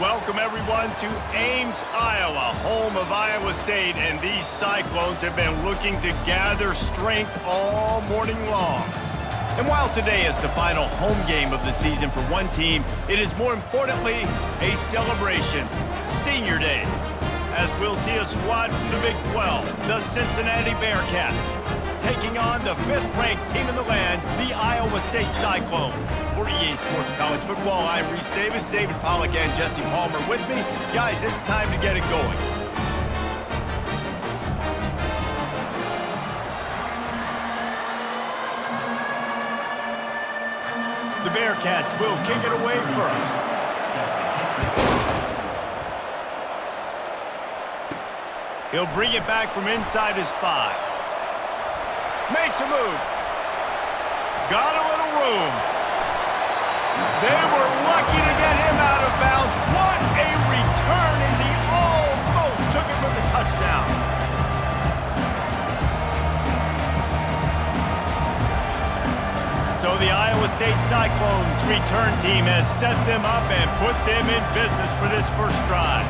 Welcome, everyone, to Ames, Iowa, home of Iowa State, and these Cyclones have been looking to gather strength all morning long. And while today is the final home game of the season for one team, it is more importantly a celebration, Senior Day, as we'll see a squad from the Big 12, the Cincinnati Bearcats, taking on the 5th-ranked team in the land, the Iowa State Cyclones. For EA Sports College Football, I'm Reese Davis, David Pollack, and Jesse Palmer with me. Guys, it's time to get it going. The Bearcats will kick it away first. He'll bring it back from inside his 5. Makes a move. Got a little room. They were lucky to get him out of bounds. What a return as he almost took it for the touchdown. So the Iowa State Cyclones return team has set them up and put them in business for this first drive.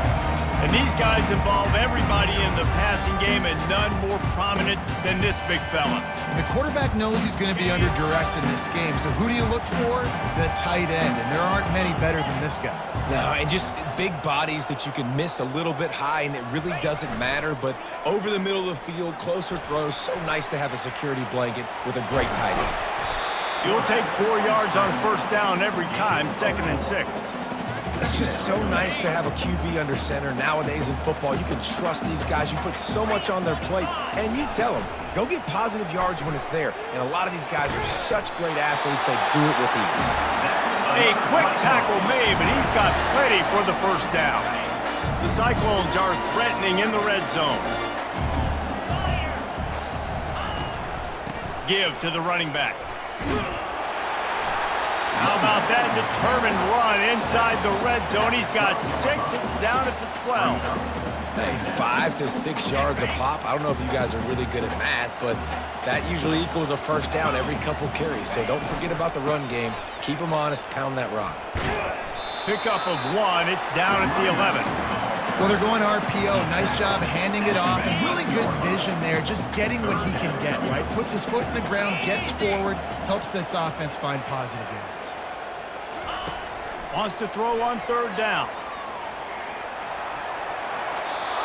And these guys involve everybody in the passing game, and none more prominent than this big fella. And the quarterback knows he's going to be under duress in this game. So who do you look for? The tight end. And there aren't many better than this guy. No, and just big bodies that you can miss a little bit high, and it really doesn't matter. But over the middle of the field, closer throws, so nice to have a security blanket with a great tight end. You'll take 4 yards on first down every time, 2nd and 6. It's just so nice to have a QB under center. Nowadays in football, you can trust these guys. You put so much on their plate, and you tell them, go get positive yards when it's there. And a lot of these guys are such great athletes, they do it with ease. A quick tackle made, but he's got plenty for the first down. The Cyclones are threatening in the red zone. Give to the running back. How about that determined run inside the red zone? He's got 6. It's down at the 12. Hey, 5 to 6 yards a pop. I don't know if you guys are really good at math, but that usually equals a first down every couple carries. So don't forget about the run game. Keep them honest. Pound that rock. Pickup of 1. It's down at the 11. Well, they're going RPO. Nice job handing it off. And really good vision there, just getting what he can get, right? Puts his foot in the ground, gets forward, helps this offense find positive yards. Wants to throw on 3rd down.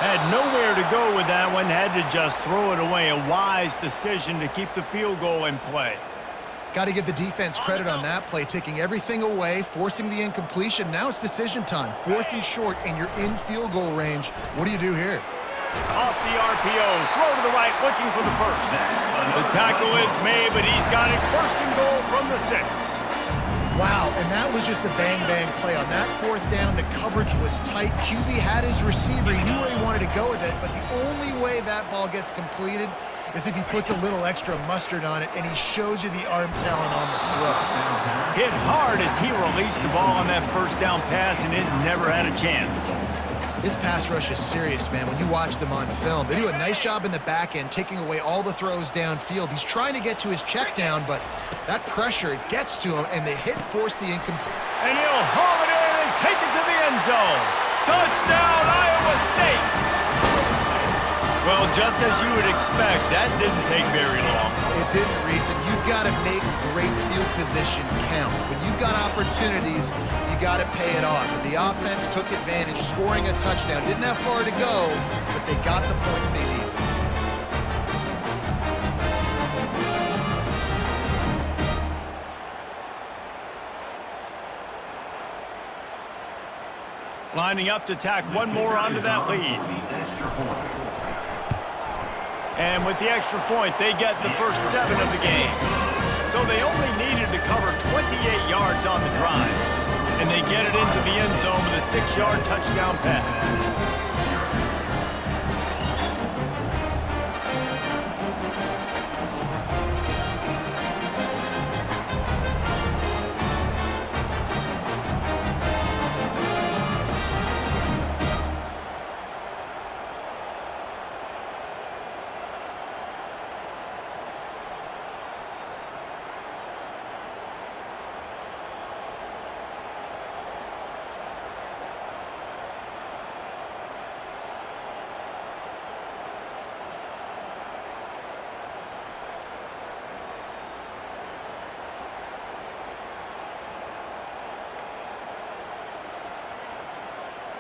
Had nowhere to go with that one. Had to just throw it away. A wise decision to keep the field goal in play. Got to give the defense credit on that play, taking everything away, forcing the incompletion. Now it's decision time. 4th and short, and you're in field goal range. What do you do here? Off the RPO, throw to the right, looking for the first. The tackle is made, but he's got it 1st and goal from the 6. Wow, and that was just a bang-bang play. On that 4th down, the coverage was tight. QB had his receiver. He knew where he wanted to go with it, but the only way that ball gets completed is if he puts a little extra mustard on it, and he shows you the arm talent on the throw. Hit hard as he released the ball on that first down pass, and it never had a chance. This pass rush is serious, man. When you watch them on film, they do a nice job in the back end, taking away all the throws downfield. He's trying to get to his check down, but that pressure, it gets to him, and the hit forced the incomplete. And he'll haul it in and take it to the end zone. Touchdown, Iowa State! Well, just as you would expect, that didn't take very long. It didn't, Reese, and you've got to make great field position count. When you've got opportunities, you got to pay it off. And the offense took advantage, scoring a touchdown. Didn't have far to go, but they got the points they needed. Lining up to tack one more onto that lead. And with the extra point, they get the first 7 of the game. So they only needed to cover 28 yards on the drive. And they get it into the end zone with a 6-yard touchdown pass.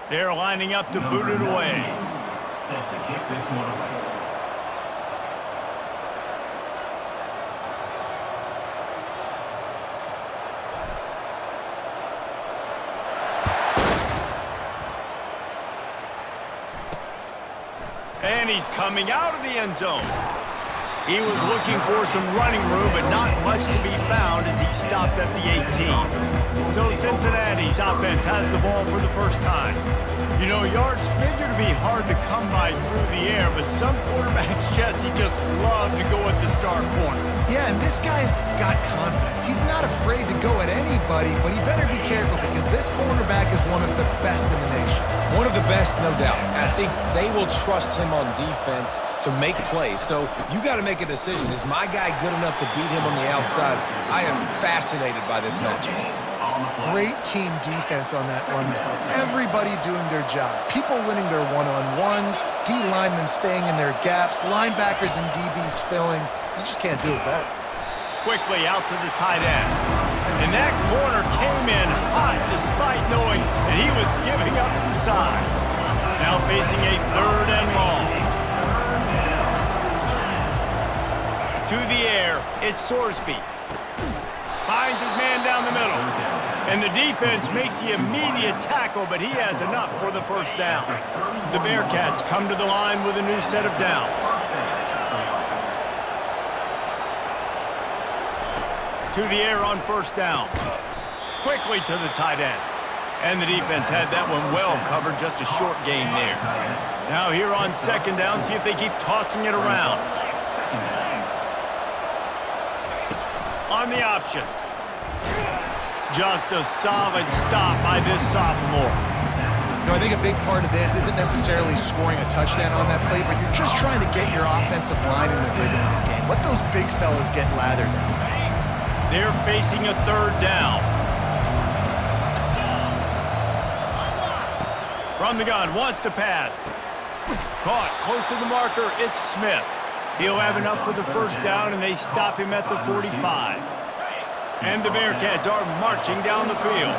They're lining up to boot it away. Set to kick this one away. And he's coming out of the end zone. He was looking for some running room, but not much to be found as he stopped at the 18. So Cincinnati's offense has the ball for the first time. You know, yards figure to be hard to come by through the air, but some quarterbacks, Jesse, just love to go at the star corner. Yeah, and this guy's got confidence. He's not afraid to go at anybody, but he better be careful because this cornerback is one of the best in the nation. One of the best, no doubt. I think they will trust him on defense to make plays. So you got to make a decision. Is my guy good enough to beat him on the outside? I am fascinated by this matchup. Great team defense on that run play. Everybody doing their job. People winning their one-on-ones, D linemen staying in their gaps, linebackers and DBs filling. You just can't do it better. Quickly out to the tight end. And that corner came in hot despite knowing that he was giving up some size. Now facing a 3rd and long. To the air, it's Sorsby. Finds his man down the middle. And the defense makes the immediate tackle, but he has enough for the first down. The Bearcats come to the line with a new set of downs. To the air on 1st down. Quickly to the tight end. And the defense had that one well covered, just a short gain there. Now here on 2nd down, see if they keep tossing it around. On the option. Just a solid stop by this sophomore. You know, I think a big part of this isn't necessarily scoring a touchdown on that play, but you're just trying to get your offensive line in the rhythm of the game. Let those big fellas get lathered out. They're facing a 3rd down. From the gun, wants to pass. Caught, close to the marker, it's Smith. He'll have enough for the first down, and they stop him at the 45. And the Bearcats are marching down the field.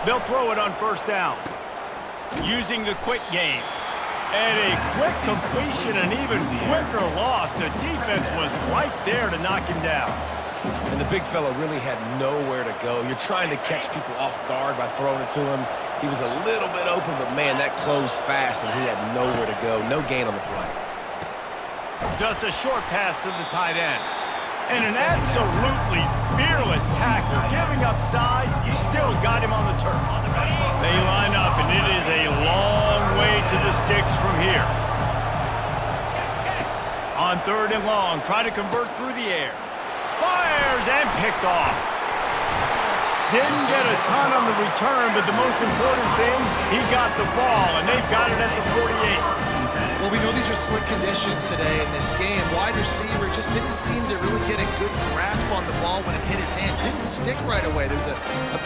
They'll throw it on 1st down. Using the quick game. And a quick completion, an even quicker loss. The defense was right there to knock him down. And the big fella really had nowhere to go. You're trying to catch people off guard by throwing it to him. He was a little bit open, but man, that closed fast, and he had nowhere to go. No gain on the play. Just a short pass to the tight end. And an absolutely fearless tackle, giving up size, still got him on the turf. They line up, and it is a long way to the sticks from here. On 3rd and long, try to convert through the air. Fires and picked off. Didn't get a ton on the return, but the most important thing, he got the ball, and they've got it at the 48. Well, we know these are slick conditions today in this game. Wide receiver just didn't seem to really get a good grasp on the ball when it hit his hands. Didn't stick right away. There's a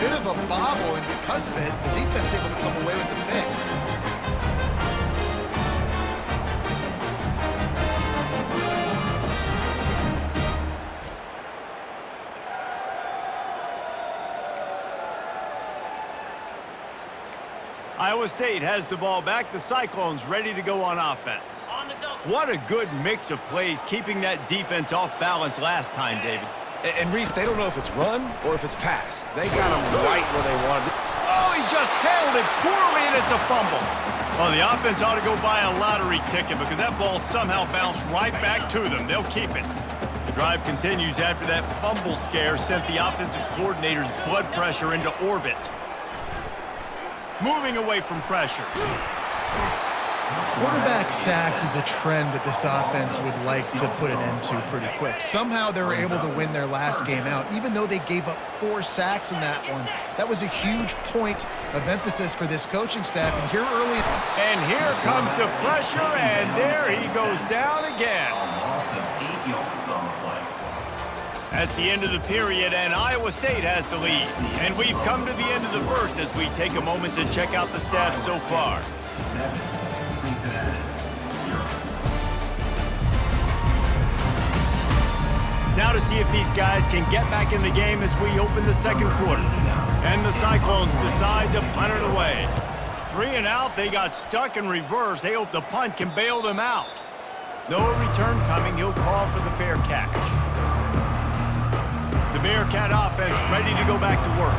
bit of a bobble, and because of it, the defense able to come away with the pick. Iowa State has the ball back. The Cyclones ready to go on offense. What a good mix of plays, keeping that defense off balance last time, David. And Reese, they don't know if it's run or if it's pass. They got him right where they wanted. Oh, he just handled it poorly, and it's a fumble. Well, the offense ought to go buy a lottery ticket because that ball somehow bounced right back to them. They'll keep it. The drive continues after that fumble scare sent the offensive coordinator's blood pressure into orbit. Moving away from pressure. Quarterback sacks is a trend that this offense would like to put an end to pretty quick. Somehow they were able to win their last game out, even though they gave up 4 sacks in that one. That was a huge point of emphasis for this coaching staff. And here early... And here comes the pressure, and there he goes down again. That's the end of the period, and Iowa State has the lead. And we've come to the end of the first as we take a moment to check out the stats so far. Now to see if these guys can get back in the game as we open the second quarter. And the Cyclones decide to punt it away. 3 and out, they got stuck in reverse. They hope the punt can bail them out. No return coming. He'll call for the fair catch. The Bearcat offense ready to go back to work.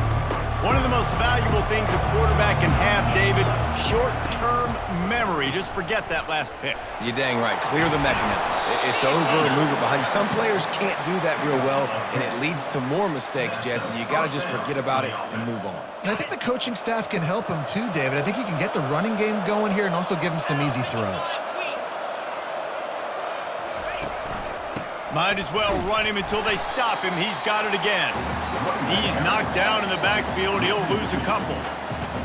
One of the most valuable things a quarterback can have, David, short-term memory. Just forget that last pick. You're dang right. Clear the mechanism. It's over and move it behind you. Some players can't do that real well, and it leads to more mistakes, Jesse. You got to just forget about it and move on. And I think the coaching staff can help him too, David. I think you can get the running game going here and also give him some easy throws. Might as well run him until they stop him. He's got it again. He's knocked down in the backfield. He'll lose a couple.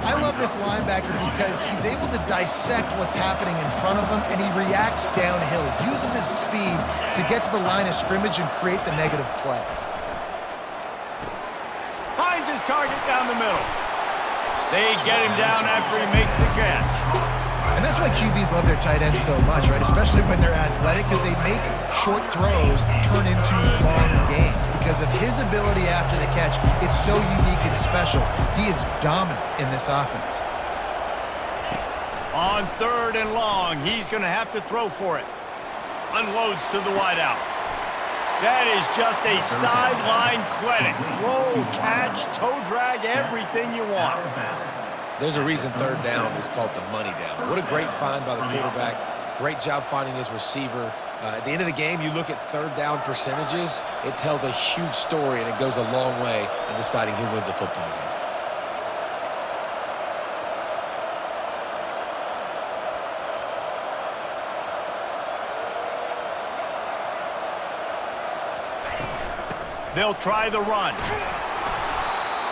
I love this linebacker because he's able to dissect what's happening in front of him, and he reacts downhill, uses his speed to get to the line of scrimmage and create the negative play. Finds his target down the middle. They get him down after he makes the catch. And that's why QBs love their tight ends so much, right? Especially when they're athletic, because they make short throws turn into long gains. Because of his ability after the catch, it's so unique and special. He is dominant in this offense. On 3rd and long, he's going to have to throw for it. Unloads to the wideout. That is just a sideline clinic. Throw, catch, toe drag, everything you want. There's a reason 3rd down is called the money down. What a great find by the quarterback. Great job finding his receiver. At the end of the game, you look at 3rd down percentages. It tells a huge story, and it goes a long way in deciding who wins a football game. They'll try the run.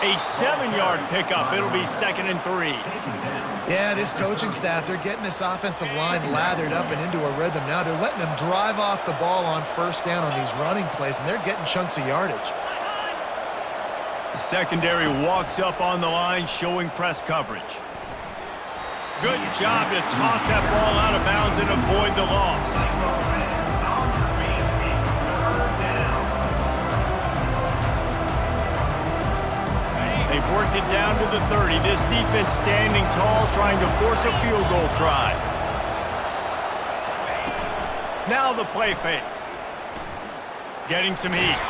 A 7-yard pickup. It'll be 2nd and 3. Yeah, this coaching staff, they're getting this offensive line lathered up and into a rhythm now. They're letting them drive off the ball on 1st down on these running plays, and they're getting chunks of yardage. The secondary walks up on the line, showing press coverage. Good job to toss that ball out of bounds and avoid the loss. They've worked it down to the 30. This defense standing tall, trying to force a field goal try. Now the play fake. Getting some heat.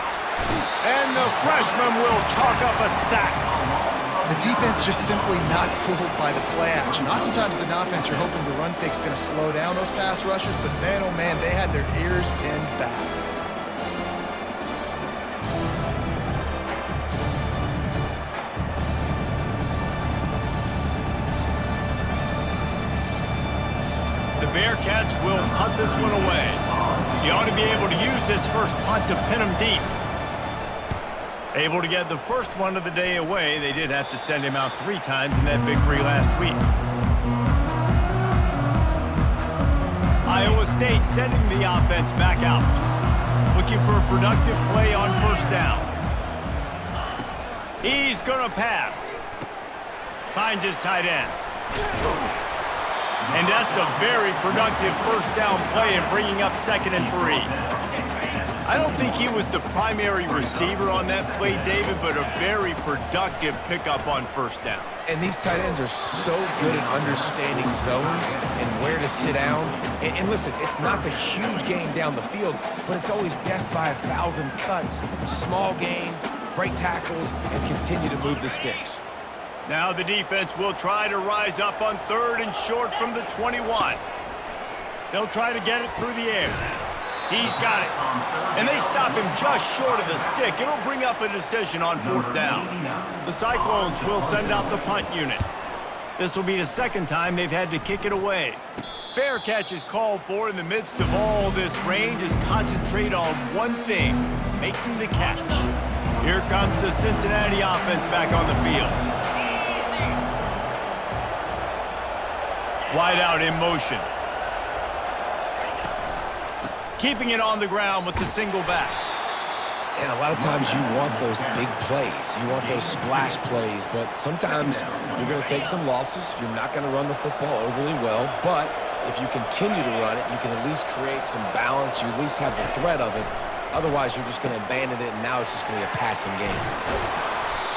And the freshman will chalk up a sack. The defense just simply not fooled by the play action. Oftentimes as an offense, you're hoping the run fake's going to slow down those pass rushers, but man, oh man, they had their ears pinned back. Bearcats will punt this one away. You ought to be able to use this first punt to pin them deep. Able to get the first one of the day away. They did have to send him out 3 times in that victory last week. Iowa State sending the offense back out. Looking for a productive play on 1st down. He's going to pass. Finds his tight end. And that's a very productive 1st down play and bringing up 2nd and 3. I don't think he was the primary receiver on that play, David, but a very productive pickup on 1st down. And these tight ends are so good at understanding zones and where to sit down. And listen, it's not the huge gain down the field, but it's always death by 1,000 cuts, small gains, break tackles, and continue to move the sticks. Now the defense will try to rise up on 3rd and short from the 21. They'll try to get it through the air. He's got it. And they stop him just short of the stick. It'll bring up a decision on 4th down. The Cyclones will send out the punt unit. This will be the 2nd time they've had to kick it away. Fair catch is called for in the midst of all this rain. Just concentrate on one thing, making the catch. Here comes the Cincinnati offense back on the field. Wide out in motion. Keeping it on the ground with the single back. And a lot of times you want those big plays. You want those splash plays, but sometimes you're going to take some losses. You're not going to run the football overly well, but if you continue to run it, you can at least create some balance. You at least have the threat of it. Otherwise, you're just going to abandon it, and now it's just going to be a passing game.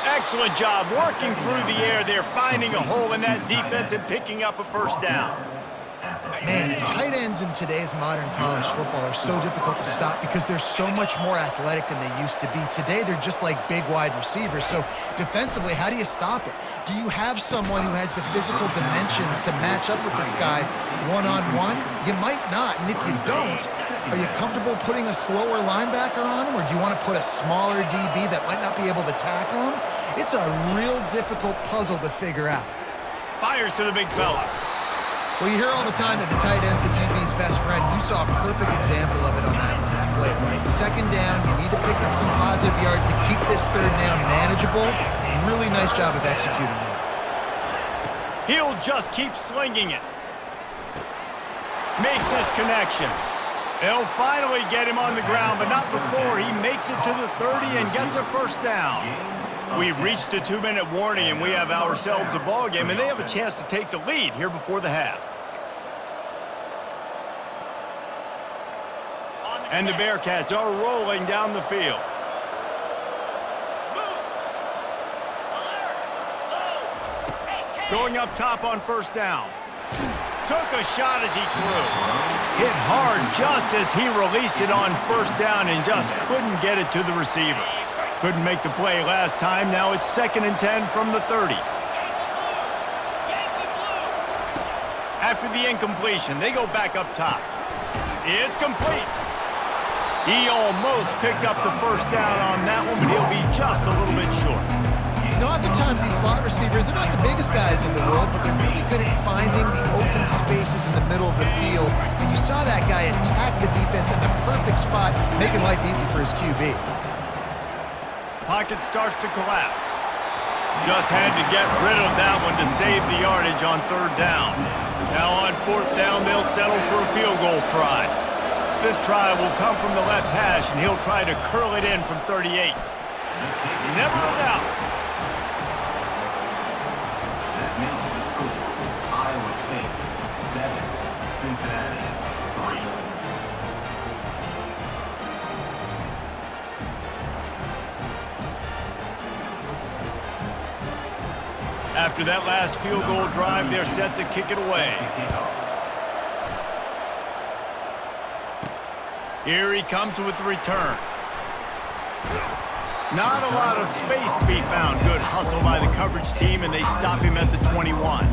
Excellent job working through the air there, finding a hole in that defense and picking up a first down. Man, tight ends in today's modern college football are so difficult to stop because they're so much more athletic than they used to be. Today, they're just like big wide receivers. So defensively, how do you stop it? Do you have someone who has the physical dimensions to match up with this guy one-on-one? You might not, and if you don't, are you comfortable putting a slower linebacker on him, or do you want to put a smaller DB that might not be able to tackle him? It's a real difficult puzzle to figure out. Fires to the big fella. Well, you hear all the time that the tight end's the QB's best friend. You saw a perfect example of it on that last play, right? Second down, you need to pick up some positive yards to keep this third down manageable. Really nice job of executing that. He'll just keep slinging it. Makes his connection. They'll finally get him on the ground, but not before he makes it to the 30 and gets a first down. We've reached the 2-minute warning, and we have ourselves a ball game, and they have a chance to take the lead here before the half. And the Bearcats are rolling down the field. Going up top on first down. Took a shot as he threw. Hit hard just as he released it on first down and just couldn't get it to the receiver. Couldn't make the play last time. Now it's 2nd and 10 from the 30. After the incompletion, they go back up top. It's complete. He almost picked up the first down on that one, but he'll be just a little bit short. You know, oftentimes these slot receivers, they're not the biggest guys in the world, but they're really good at finding the open spaces in the middle of the field. And you saw that guy attack the defense in the perfect spot, making life easy for his QB. Pocket starts to collapse. Just had to get rid of that one to save the yardage on 3rd down. Now on 4th down, they'll settle for a field goal try. This try will come from the left hash, and he'll try to curl it in from 38. Never a doubt. That makes the score Iowa State 7, Cincinnati 3. After that last field goal drive, they're set to kick it away. Here he comes with the return. Not a lot of space to be found. Good hustle by the coverage team, and they stop him at the 21.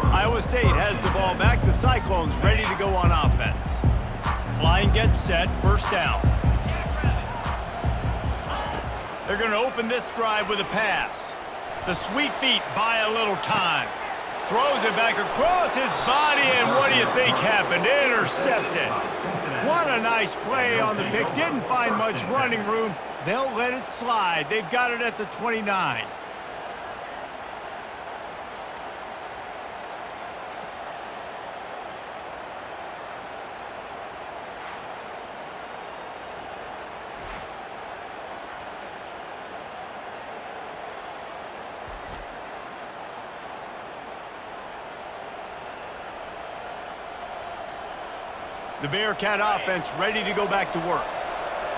Iowa State has the ball back. The Cyclones ready to go on offense. Line gets set, first down. They're going to open this drive with a pass. The sweet feet buy a little time. Throws it back across his body, and what do you think happened? Intercepted. What a nice play on the pick. Didn't find much running room. They'll let it slide. They've got it at the 29. The Bearcat offense ready to go back to work.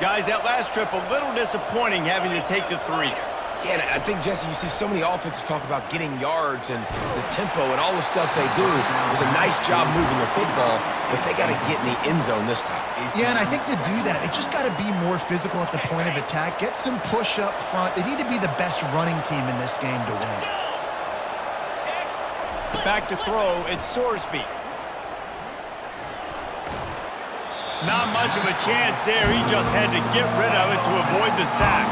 Guys, that last trip a little disappointing having to take the 3. Yeah, and I think, Jesse, you see so many offenses talk about getting yards and the tempo and all the stuff they do. It was a nice job moving the football, but they got to get in the end zone this time. Yeah, and I think to do that, they just got to be more physical at the point of attack. Get some push up front. They need to be the best running team in this game to win. Back to throw, it's Sorsby. Not much of a chance there. He just had to get rid of it to avoid the sack.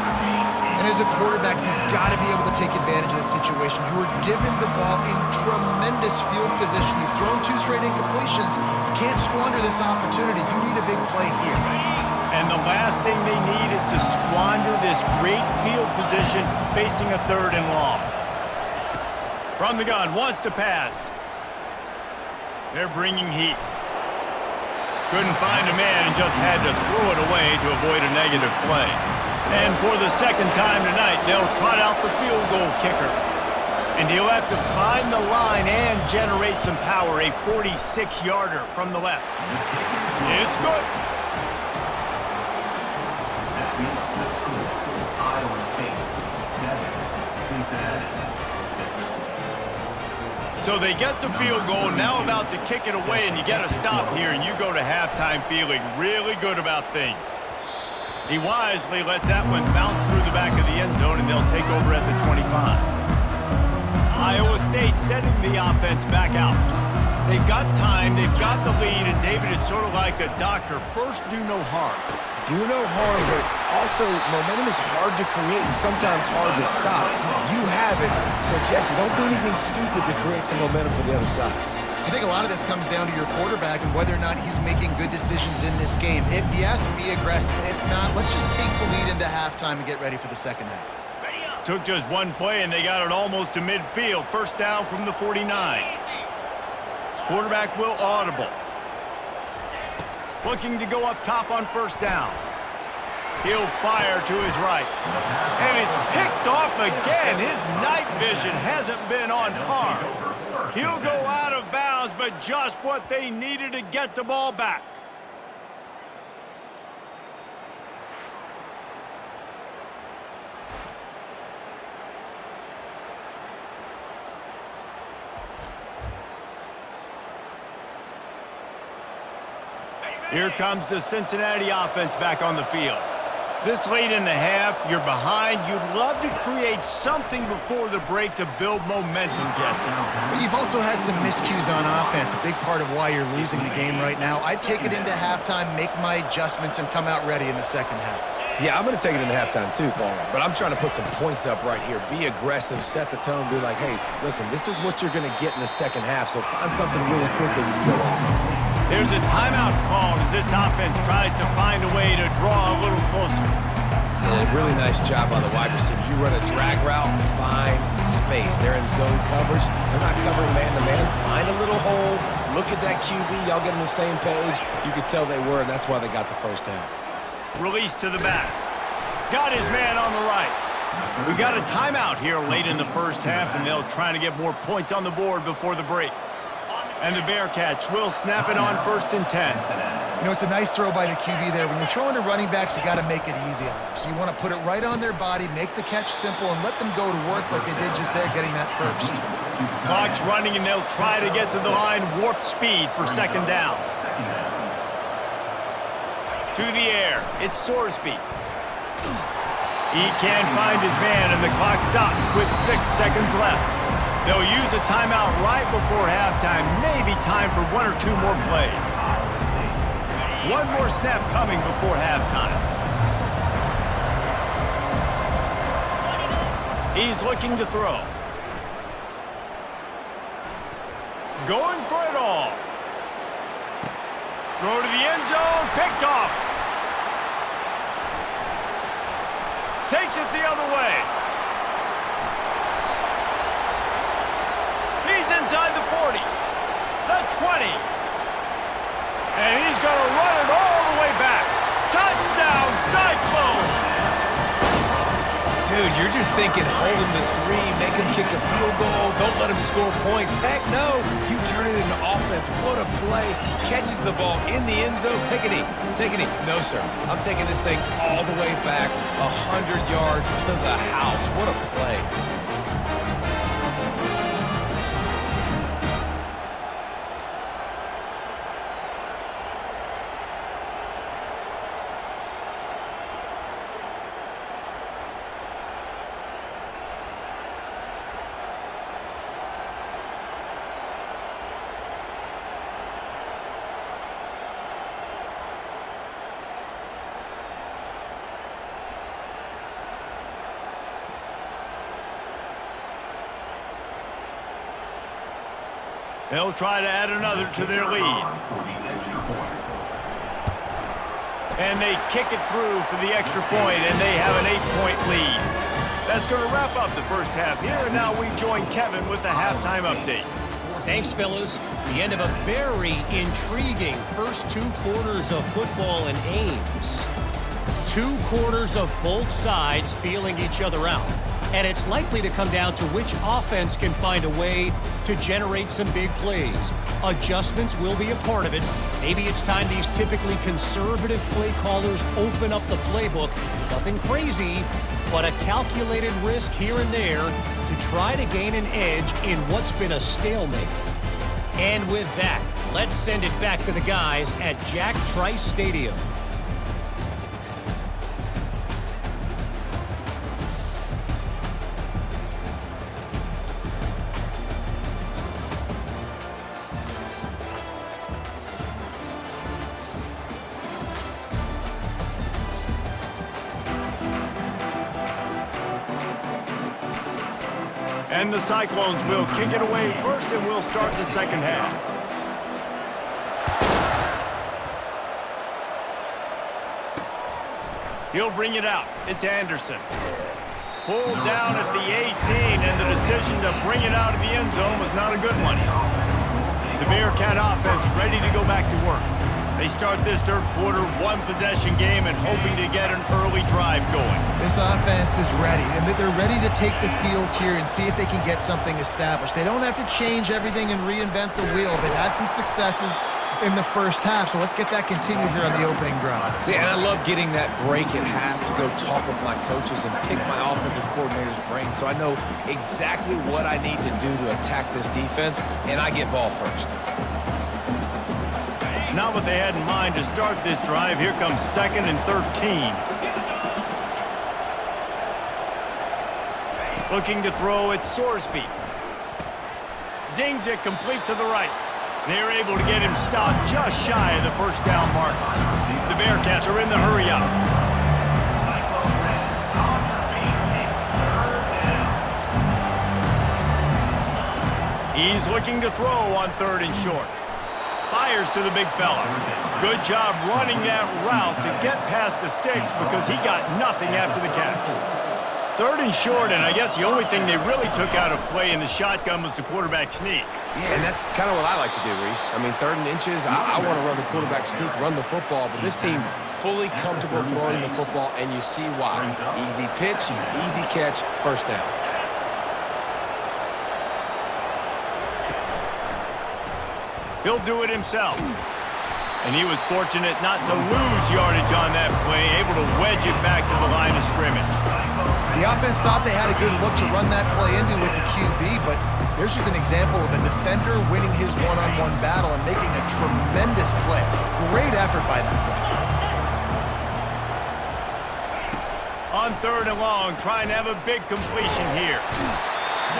And as a quarterback, you've got to be able to take advantage of the situation. You were given the ball in tremendous field position. You've thrown 2 straight incompletions. You can't squander this opportunity. You need a big play here. And the last thing they need is to squander this great field position facing a 3rd and long. From the gun, wants to pass. They're bringing heat. Couldn't find a man and just had to throw it away to avoid a negative play. And for the 2nd time tonight, they'll trot out the field goal kicker. And he'll have to find the line and generate some power, a 46-yarder from the left. It's good. That makes the score Iowa State 7, So they get the field goal, now about to kick it away, and you get a stop here, and you go to halftime feeling really good about things. He wisely lets that one bounce through the back of the end zone, and they'll take over at the 25. Iowa State setting the offense back out. They've got time, they've got the lead, and David, it's sort of like a doctor. First, do no harm. Do no harm, but also momentum is hard to create and sometimes hard to stop. You have it, so Jesse, don't do anything stupid to create some momentum for the other side. I think a lot of this comes down to your quarterback and whether or not he's making good decisions in this game. If yes, be aggressive. If not, let's just take the lead into halftime and get ready for the second half. Took just one play, and they got it almost to midfield. First down from the 49. Quarterback will audible. Looking to go up top on first down. He'll fire to his right. And it's picked off again. His night vision hasn't been on par. He'll go out of bounds, but just what they needed to get the ball back. Here comes the Cincinnati offense back on the field. This late in the half, you're behind. You'd love to create something before the break to build momentum, Jesse. But you've also had some miscues on offense, a big part of why you're losing the game right now. I'd take it into halftime, make my adjustments, and come out ready in the second half. Yeah, I'm going to take it into halftime too, Paul. But I'm trying to put some points up right here. Be aggressive, set the tone, be like, hey, listen, this is what you're going to get in the second half, so find something really quickly to go to. There's a timeout called as this offense tries to find a way to draw a little closer. And a really nice job by the wide receiver. You run a drag route, find space. They're in zone coverage. They're not covering man-to-man. Find a little hole. Look at that QB. Y'all get on the same page. You could tell they were, and that's why they got the first down. Release to the back. Got his man on the right. We got a timeout here late in the first half, and they'll try to get more points on the board before the break. And the Bearcats will snap it on 1st and 10. You know, it's a nice throw by the QB there. When you're throwing to running backs, you got to make it easy on them. So you want to put it right on their body, make the catch simple, and let them go to work like they did just there, getting that first. Clock's running, and they'll try to get to the line, warp speed for second down. To the air, it's Sorsby. He can't find his man, and the clock stops with 6 seconds left. They'll use a timeout right before halftime, maybe time for 1 or 2 more plays. One more snap coming before halftime. He's looking to throw. Going for it all. Throw to the end zone, picked off. Takes it the other way. He's inside the 40, the 20. And he's going to run it all the way back. Touchdown, Cyclones! Dude, you're just thinking hold him to 3, make him kick a field goal, don't let him score points. Heck no, you turn it into offense. What a play. Catches the ball in the end zone. Take a knee. Take a knee. No, sir. I'm taking this thing all the way back 100 yards to the house. What a play. They'll try to add another to their lead. And they kick it through for the extra point, and they have an 8-point lead. That's going to wrap up the first half here, and now we join Kevin with the halftime update. Thanks, fellas. The end of a very intriguing first 2 quarters of football in Ames. 2 quarters of both sides feeling each other out. and it's likely to come down to which offense can find a way to generate some big plays. Adjustments will be a part of it. Maybe it's time these typically conservative play callers open up the playbook. Nothing crazy, but a calculated risk here and there to try to gain an edge in what's been a stalemate. And with that, let's send it back to the guys at Jack Trice Stadium. And the Cyclones will kick it away first, and we'll start the second half. He'll bring it out. It's Anderson. Pulled down at the 18, and the decision to bring it out of the end zone was not a good one. The Bearcat offense ready to go back to work. They start this third quarter, one-possession game, and hoping to get an early drive going. This offense is ready, and they're ready to take the field here and see if they can get something established. They don't have to change everything and reinvent the wheel. They've had some successes in the first half, so let's get that continued here on the opening drive. Yeah, and I love getting that break at half to go talk with my coaches and pick my offensive coordinator's brain so I know exactly what I need to do to attack this defense, and I get ball first. Not what they had in mind to start this drive. Here comes 2nd and 13. Looking to throw at Sorsby. Zings it complete to the right. They're able to get him stopped just shy of the first down mark. The Bearcats are in the hurry up. He's looking to throw on 3rd and short. Fires to the big fella. Good job running that route to get past the sticks because he got nothing after the catch. 3rd and short, and I guess the only thing they really took out of play in the shotgun was the quarterback sneak. Yeah, and that's kind of what I like to do, Reese. I mean, 3rd and inches, I want to run the quarterback sneak, run the football, but this team fully comfortable throwing the football, and you see why. Easy pitch, easy catch, first down. He'll do it himself. And he was fortunate not to lose yardage on that play, able to wedge it back to the line of scrimmage. The offense thought they had a good look to run that play into with the QB, but there's just an example of a defender winning his one-on-one battle and making a tremendous play. Great effort by that play. On 3rd and long, trying to have a big completion here.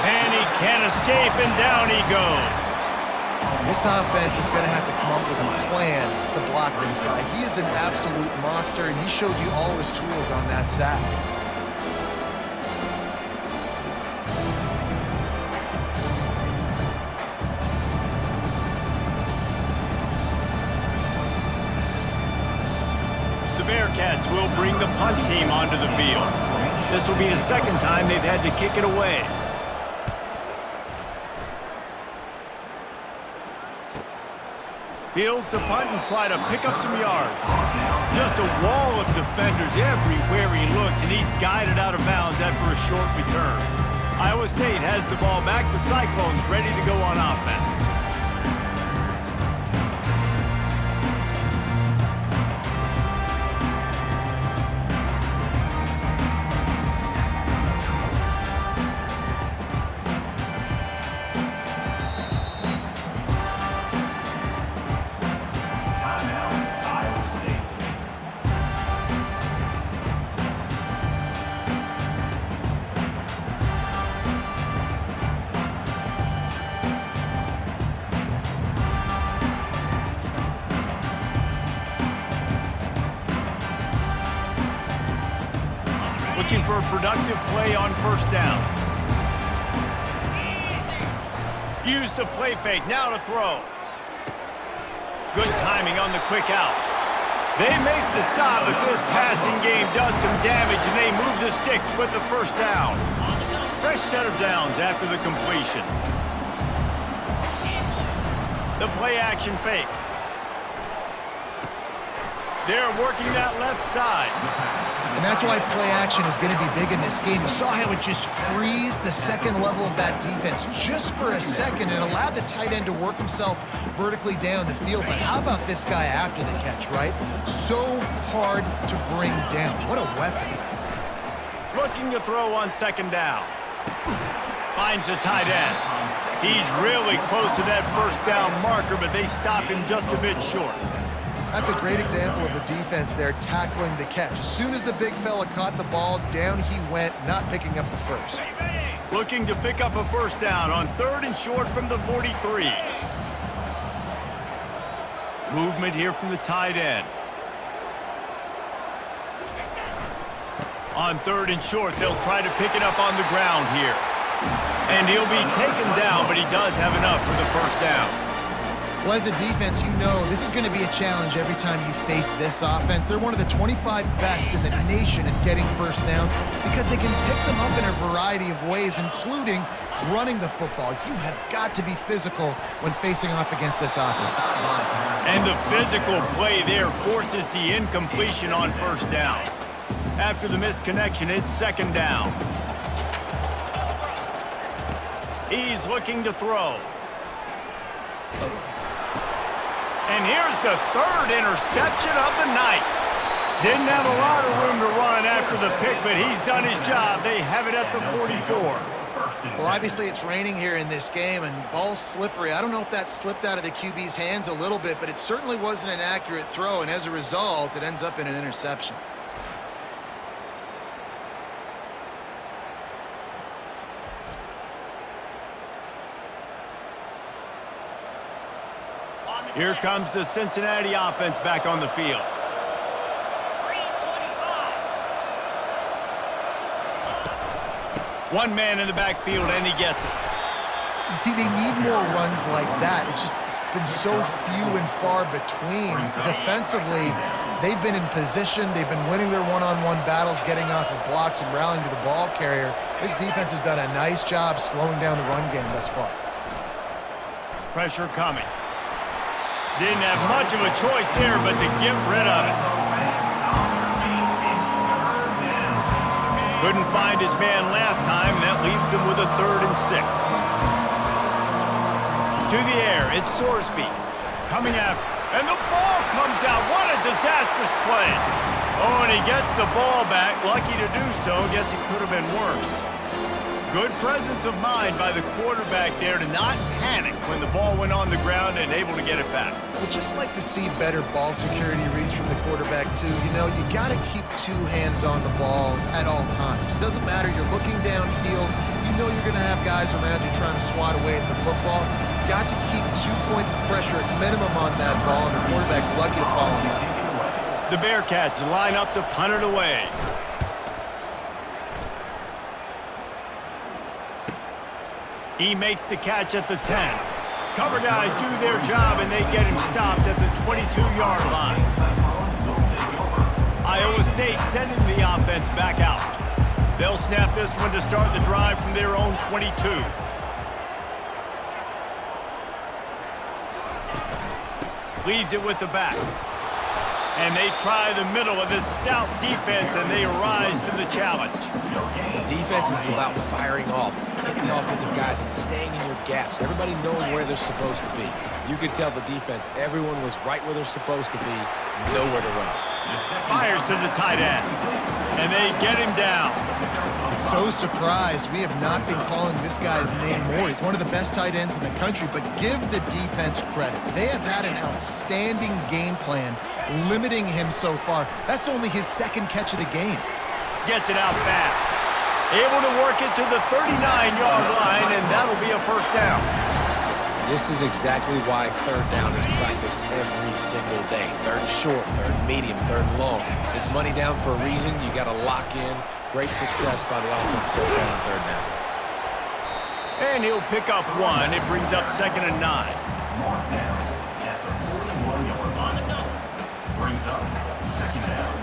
And he can't escape, and down he goes. This offense is going to have to come up with a plan to block this guy. He is an absolute monster, and he showed you all his tools on that sack. The Bearcats will bring the punt team onto the field. This will be the 2nd time they've had to kick it away. Fields to punt and try to pick up some yards. Just a wall of defenders everywhere he looks, and he's guided out of bounds after a short return. Iowa State has the ball back. The Cyclones ready to go on offense. Looking for a productive play on 1st down. Use the play fake, now to throw. Good timing on the quick out. They make the stop, but this passing game does some damage, and they move the sticks with the 1st down. Fresh set of downs after the completion. The play action fake. They're working that left side. And that's why play action is going to be big in this game. You saw how it just frees the second level of that defense just for a second and allowed the tight end to work himself vertically down the field. But how about this guy after the catch, right? So hard to bring down. What a weapon. Looking to throw on second down. Finds the tight end. He's really close to that first down marker, but they stop him just a bit short. That's a great example of the defense there tackling the catch. As soon as the big fella caught the ball, down he went, not picking up the first. Looking to pick up a first down on 3rd and short from the 43. Movement here from the tight end. On 3rd and short, they'll try to pick it up on the ground here. And he'll be taken down, but he does have enough for the first down. Well, as a defense, you know this is going to be a challenge every time you face this offense. They're one of the 25 best in the nation at getting first downs because they can pick them up in a variety of ways, including running the football. You have got to be physical when facing off against this offense. And the physical play there forces the incompletion on first down. After the misconnection, it's second down. He's looking to throw. And here's the 3rd interception of the night. Didn't have a lot of room to run after the pick, but he's done his job. They have it at the 44. Well, obviously it's raining here in this game, and ball's slippery. I don't know if that slipped out of the QB's hands a little bit, but it certainly wasn't an accurate throw, and as a result, it ends up in an interception. Here comes the Cincinnati offense back on the field. One man in the backfield, and he gets it. You see, they need more runs like that. It's been so few and far between. Defensively, they've been in position. They've been winning their one-on-one battles, getting off of blocks and rallying to the ball carrier. This defense has done a nice job slowing down the run game thus far. Pressure coming. Didn't have much of a choice there, but to get rid of it. Couldn't find his man last time, and that leaves him with a 3rd and 6. To the air, it's Sorsby. Coming after, and the ball comes out. What a disastrous play. Oh, and he gets the ball back. Lucky to do so. Guess it could have been worse. Good presence of mind by the quarterback there to not panic when the ball went on the ground and able to get it back. Would just like to see better ball security reads from the quarterback, too. You know, you got to keep 2 hands on the ball at all times. It doesn't matter. You're looking downfield. You know you're going to have guys around you trying to swat away at the football. You got to keep 2 points of pressure at minimum on that ball, and the quarterback lucky to follow him up. The Bearcats line up to punt it away. He makes the catch at the 10. Cover guys do their job, and they get him stopped at the 22-yard line. Iowa State sending the offense back out. They'll snap this one to start the drive from their own 22. Leaves it with the back. And they try the middle of this stout defense, and they rise to the challenge. Defense is about firing off, hitting the offensive guys, and staying in your gaps. Everybody knowing where they're supposed to be. You could tell the defense, everyone was right where they're supposed to be, nowhere to run. Fires to the tight end, and they get him down. So surprised we have not been calling this guy's name more. He's one of the best tight ends in the country, but give the defense credit. They have had an outstanding game plan limiting him so far. That's only his 2nd catch of the game. Gets it out fast. Able to work it to the 39-yard line, and that'll be a first down. This is exactly why 3rd down is practiced every single day. 3rd and short, 3rd and medium, 3rd and long. It's money down for a reason. You got to lock in. Great success by the offense so far on 3rd down. And he'll pick up 1. It brings up 2nd and 9. Mark down at the 41-yard line. Brings up 2nd down.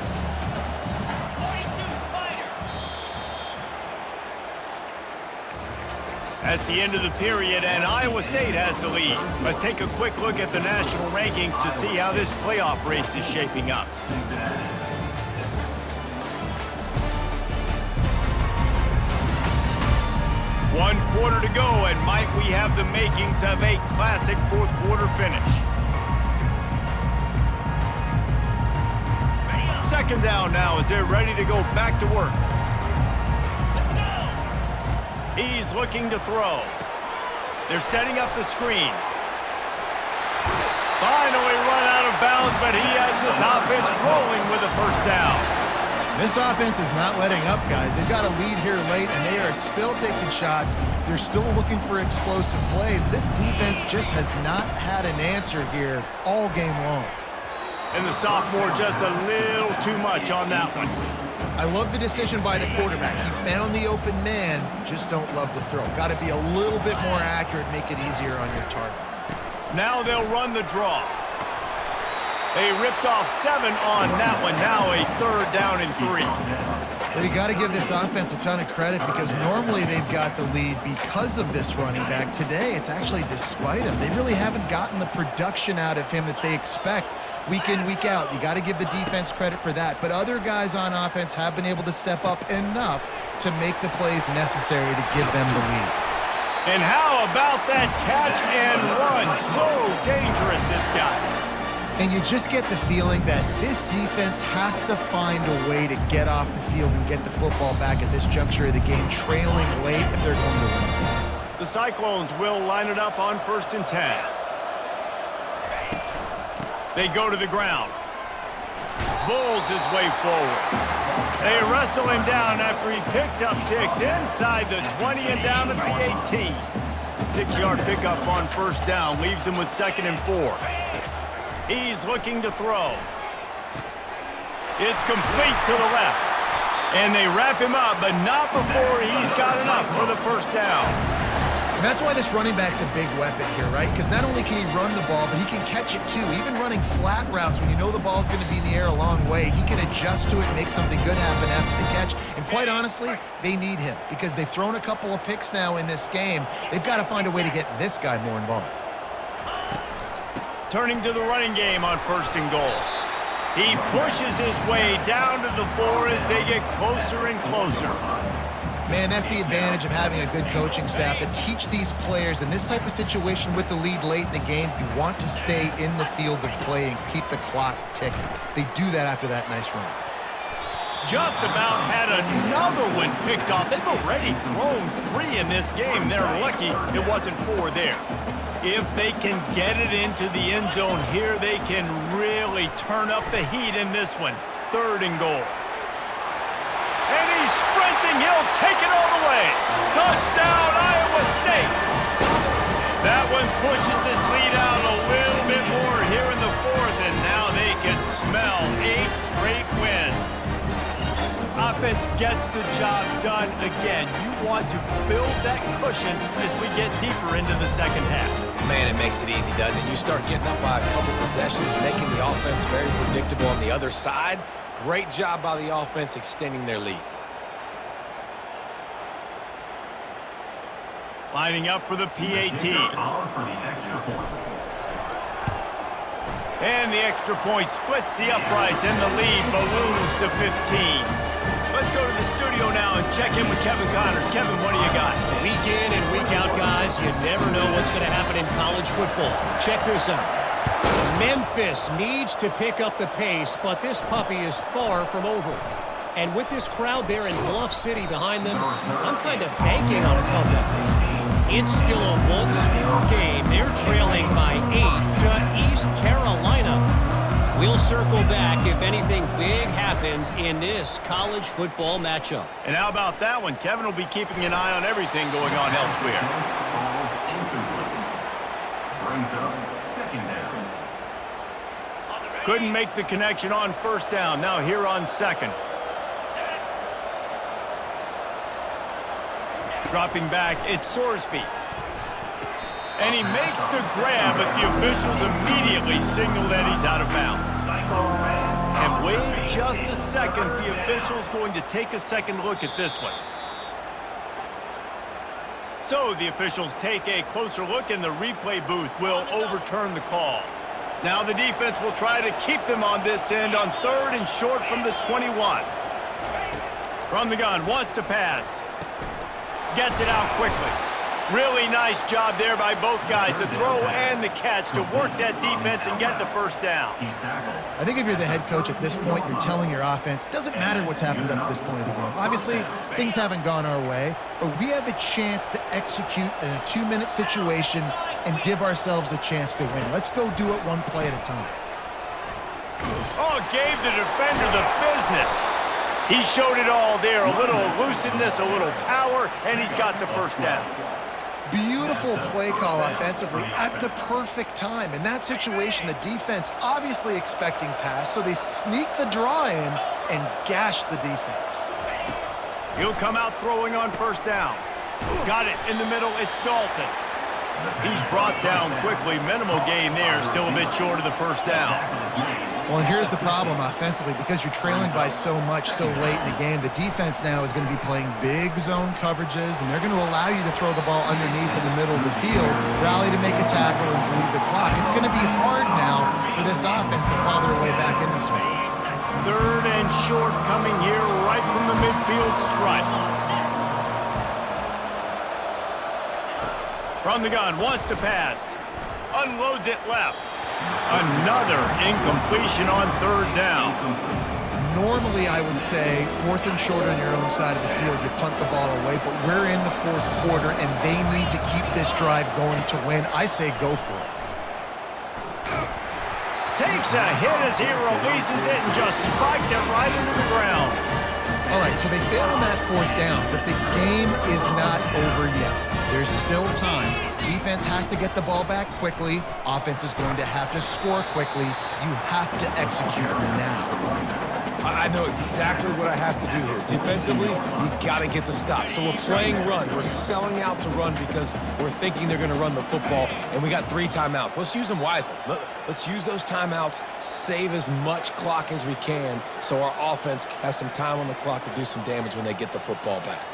That's the end of the period, and Iowa State has the lead. Let's take a quick look at the national rankings to see how this playoff race is shaping up. quarter to go, and might we have the makings of a classic fourth quarter finish. Second down now as they're ready to go back to work. He's looking to throw. They're setting up the screen. Finally run out of bounds, but he has this offense rolling with a first down. This offense is not letting up, guys. They've got a lead here late, and they are still taking shots. They're still looking for explosive plays. This defense just has not had an answer here all game long. And the sophomore just a little too much on that one. I love the decision by the quarterback. He found the open man, just don't love the throw. Got to be a little bit more accurate, make it easier on your target. Now they'll run the draw. They ripped off 7 on that one. Now a third down and 3. Well, you got to give this offense a ton of credit because normally they've got the lead because of this running back. Today, it's actually despite him. They really haven't gotten the production out of him that they expect week in, week out. You got to give the defense credit for that. But other guys on offense have been able to step up enough to make the plays necessary to give them the lead. And how about that catch and run? So dangerous, this guy. And you just get the feeling that this defense has to find a way to get off the field and get the football back at this juncture of the game, trailing late if they're going to win. The Cyclones will line it up on 1st and 10. They go to the ground. Bulls his way forward. They wrestle him down after he picks up 6 inside the 20 and down at the 18. 6-yard pickup on first down leaves him with 2nd and 4. He's looking to throw. It's complete to the left. And they wrap him up, but not before he's got enough for the first down. And that's why this running back's a big weapon here, right? Because not only can he run the ball, but he can catch it too. Even running flat routes when you know the ball's going to be in the air a long way, he can adjust to it and make something good happen after the catch. And quite honestly, they need him because they've thrown a couple of picks now in this game. They've got to find a way to get this guy more involved. Turning to the running game on 1st and goal. He pushes his way down to the 4 as they get closer and closer. Man, that's the advantage of having a good coaching staff that teach these players in this type of situation with the lead late in the game. You want to stay in the field of play and keep the clock ticking. They do that after that nice run. Just about had another one picked off. They've already thrown 3 in this game. They're lucky it wasn't 4 there. If they can get it into the end zone here, they can really turn up the heat in this one. 3rd and goal. And he's sprinting. He'll take it all the way. Touchdown, Iowa State. That one pushes this lead out a little bit more here in the 4th, and now they can smell 8 straight wins. Offense gets the job done again. You want to build that cushion as we get deeper into the second half. Man, it makes it easy, doesn't it? You start getting up by a couple possessions, making the offense very predictable on the other side. Great job by the offense extending their lead. Lining up for the PAT. And the extra point splits the uprights, and the lead balloons to 15. Let's go to the studio now and check in with Kevin Connors. Kevin, what do you got? Week in and week out, guys, you never know what's going to happen in college football. Check this out. Memphis needs to pick up the pace, but this puppy is far from over. And with this crowd there in Bluff City behind them, I'm kind of banking on a comeback. It's still a one-score game. They're trailing by 8 to East Carolina. We'll circle back if anything big happens in this college football matchup. And how about that one? Kevin will be keeping an eye on everything going on elsewhere. Brings up 2nd down. Couldn't make the connection on first down. Now here on 2nd. Dropping back, it's Sorsby. And he makes the grab, but the officials immediately signal that he's out of bounds. And wait just a second. The official's going to take a second look at this one. So the officials take a closer look, and the replay booth will overturn the call. Now the defense will try to keep them on this end on 3rd and short from the 21. From the gun, wants to pass. Gets it out quickly. Really nice job there by both guys, the throw and the catch, to work that defense and get the first down. I think if you're the head coach at this point, you're telling your offense, it doesn't matter what's happened up to this point of the game. Obviously, things haven't gone our way, but we have a chance to execute in a 2-minute situation and give ourselves a chance to win. Let's go do it one play at a time. Oh, gave the defender the business. He showed it all there, a little elusiveness, a little power, and he's got the first down. Beautiful play call offensively at the perfect time. In that situation, the defense obviously expecting pass, so they sneak the draw in and gash the defense. He'll come out throwing on first down. Got it in the middle, it's Dalton. He's brought down quickly, minimal gain there, still a bit short of the first down. Well, and here's the problem offensively. Because you're trailing by so much so late in the game, the defense now is going to be playing big zone coverages, and they're going to allow you to throw the ball underneath in the middle of the field, rally to make a tackle, and bleed the clock. It's going to be hard now for this offense to claw their way back in this one. Third and short coming here right from the midfield stripe. From the gun, wants to pass. Unloads it left. Another incompletion on third down. Normally, I would say, 4th and short on your own side of the field, you punt the ball away, but we're in the 4th quarter, and they need to keep this drive going to win. I say go for it. Takes a hit as he releases it and just spiked it right into the ground. All right, so they failed on that 4th down, but the game is not over yet. There's still time. Defense has to get the ball back quickly. Offense is going to have to score quickly. You have to execute now. I know exactly what I have to do here. Defensively, we got to get the stop. So we're playing run. We're selling out to run because we're thinking they're going to run the football, and we got 3 timeouts. Let's use them wisely. Let's use those timeouts, save as much clock as we can so our offense has some time on the clock to do some damage when they get the football back.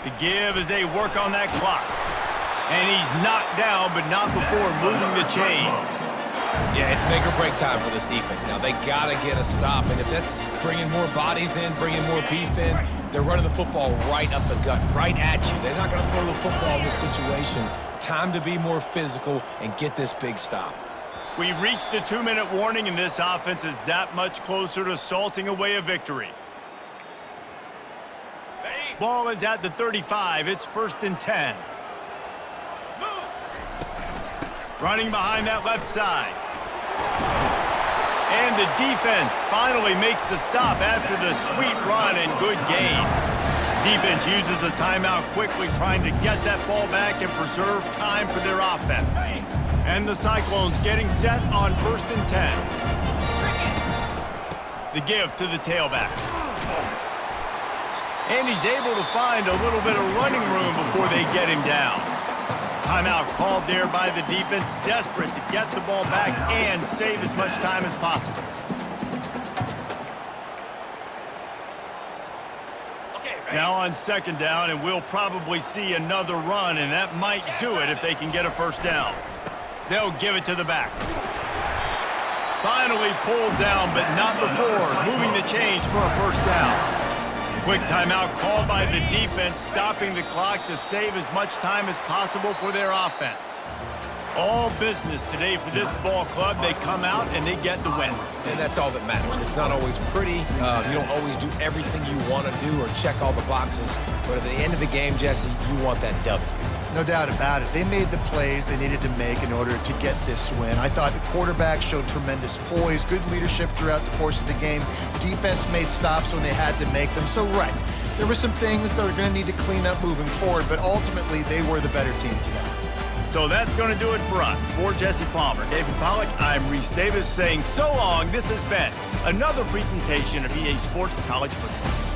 The give as they work on that clock. And he's knocked down, but not before moving the chains. Yeah, it's make or break time for this defense now. They got to get a stop, and if that's bringing more bodies in, bringing more beef in, they're running the football right up the gut, right at you. They're not going to throw the football in this situation. Time to be more physical and get this big stop. We've reached the 2-minute warning, and this offense is that much closer to salting away a victory. Ball is at the 35. It's 1st and 10. Running behind that left side. And the defense finally makes the stop after the sweet run and good gain. Defense uses a timeout quickly, trying to get that ball back and preserve time for their offense. And the Cyclones getting set on 1st and 10. The give to the tailback. And he's able to find a little bit of running room before they get him down. Timeout called there by the defense, desperate to get the ball back and save as much time as possible. Now on 2nd down, and we'll probably see another run, and that might do it if they can get a first down. They'll give it to the back. Finally pulled down, but not before moving the chains for a first down. Quick timeout called by the defense, stopping the clock to save as much time as possible for their offense. All business today for this ball club. They come out and they get the win. And that's all that matters. It's not always pretty. You don't always do everything you want to do or check all the boxes. But at the end of the game, Jesse, you want that W. No doubt about it. They made the plays they needed to make in order to get this win. I thought the quarterback showed tremendous poise, good leadership throughout the course of the game. Defense made stops when they had to make them. So, right, there were some things that are going to need to clean up moving forward, but ultimately they were the better team today. So that's going to do it for us. For Jesse Palmer, David Pollack, I'm Reese Davis saying so long. This has been another presentation of EA Sports College Football.